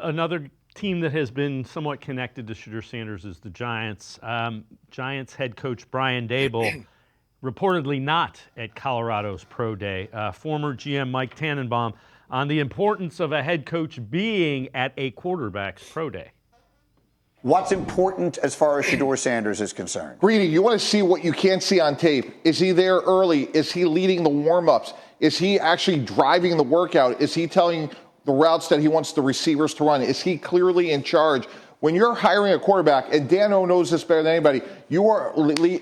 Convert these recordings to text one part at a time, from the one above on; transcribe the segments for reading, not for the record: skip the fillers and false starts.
Another team that has been somewhat connected to Shedeur Sanders is the Giants. Giants head coach Brian Daboll reportedly not at Colorado's Pro Day. Former GM Mike Tannenbaum on the importance of a head coach being at a quarterback's Pro Day. What's important as far as Shedeur Sanders is concerned? Greedy, you want to see what you can't see on tape. Is he there early? Is he leading the warm-ups? Is he actually driving the workout? Is he telling the routes that he wants the receivers to run? Is he clearly in charge? When you're hiring a quarterback, and Dano knows this better than anybody, you are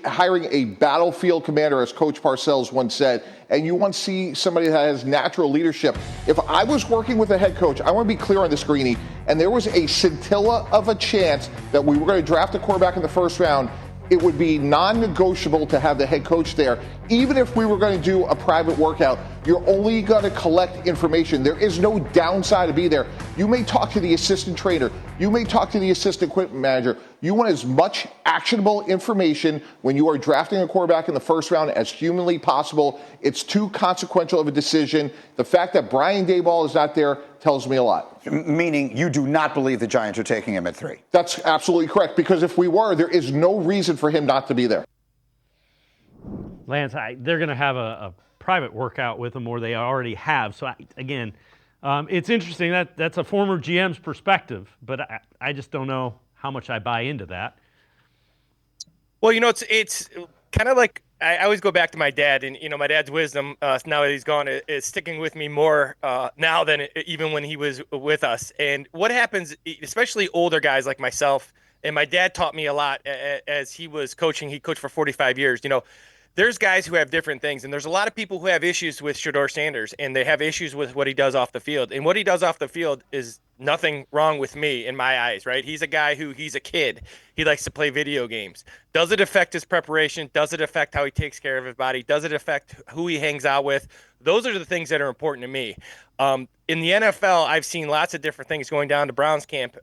hiring a battlefield commander, as Coach Parcells once said, and you want to see somebody that has natural leadership. If I was working with a head coach, I want to be clear on this, Greeny, and there was a scintilla of a chance that we were going to draft a quarterback in the first round, it would be non-negotiable to have the head coach there. Even if we were going to do a private workout, you're only going to collect information. There is no downside to be there. You may talk to the assistant trainer. You may talk to the assistant equipment manager. You want as much actionable information when you are drafting a quarterback in the first round as humanly possible. It's too consequential of a decision. The fact that Brian Daboll is not there tells me a lot. Meaning you do not believe the Giants are taking him at 3? That's absolutely correct, because if we were, there is no reason for him not to be there. Lance, they're going to have a private workout with him, or they already have. So, again, it's interesting. That's a former GM's perspective, but I just don't know how much I buy into that. Well, it's kind of like I always go back to my dad, and my dad's wisdom now that he's gone is sticking with me more now than even when he was with us. And what happens, especially older guys like myself, and my dad taught me a lot as he was coaching. He coached for 45 years. There's guys who have different things, and there's a lot of people who have issues with Shedeur Sanders, and they have issues with what he does off the field. And what he does off the field is nothing wrong with me in my eyes, right? He's a guy he's a kid. He likes to play video games. Does it affect his preparation? Does it affect how he takes care of his body? Does it affect who he hangs out with? Those are the things that are important to me. In the NFL, I've seen lots of different things going down to Browns camp,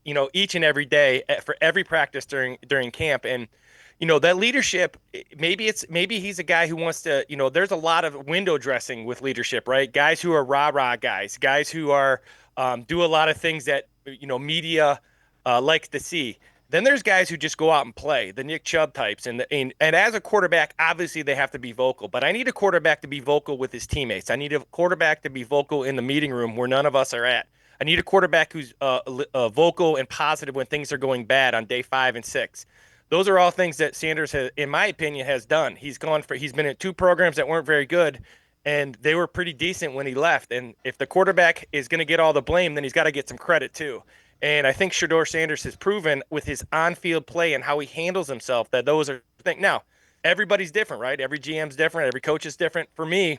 each and every day for every practice during camp. And that leadership, maybe he's a guy who wants to, there's a lot of window dressing with leadership, right? Guys who are rah-rah guys who are do a lot of things that, media likes to see. Then there's guys who just go out and play, the Nick Chubb types. And as a quarterback, obviously they have to be vocal. But I need a quarterback to be vocal with his teammates. I need a quarterback to be vocal in the meeting room where none of us are at. I need a quarterback who's vocal and positive when things are going bad on day 5 and 6. Those are all things that Sanders has, in my opinion, has done. He's been in 2 programs that weren't very good, and they were pretty decent when he left. And if the quarterback is going to get all the blame, then he's got to get some credit too. And I think Shedeur Sanders has proven with his on-field play and how he handles himself that those are things. Now, everybody's different, right? Every GM's different. Every coach is different. For me,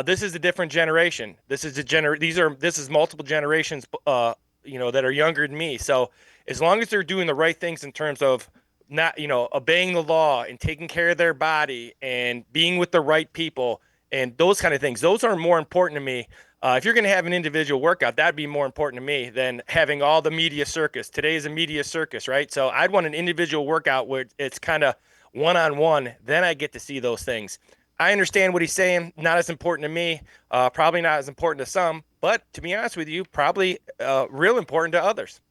this is a different generation. This is multiple generations, that are younger than me. So as long as they're doing the right things in terms of not, obeying the law and taking care of their body and being with the right people and those kind of things, those are more important to me. If you're going to have an individual workout, that'd be more important to me than having all the media circus. Today is a media circus, right? So I'd want an individual workout where it's kind of one-on-one. Then I get to see those things. I understand what he's saying. Not as important to me, probably not as important to some, but to be honest with you, probably real important to others.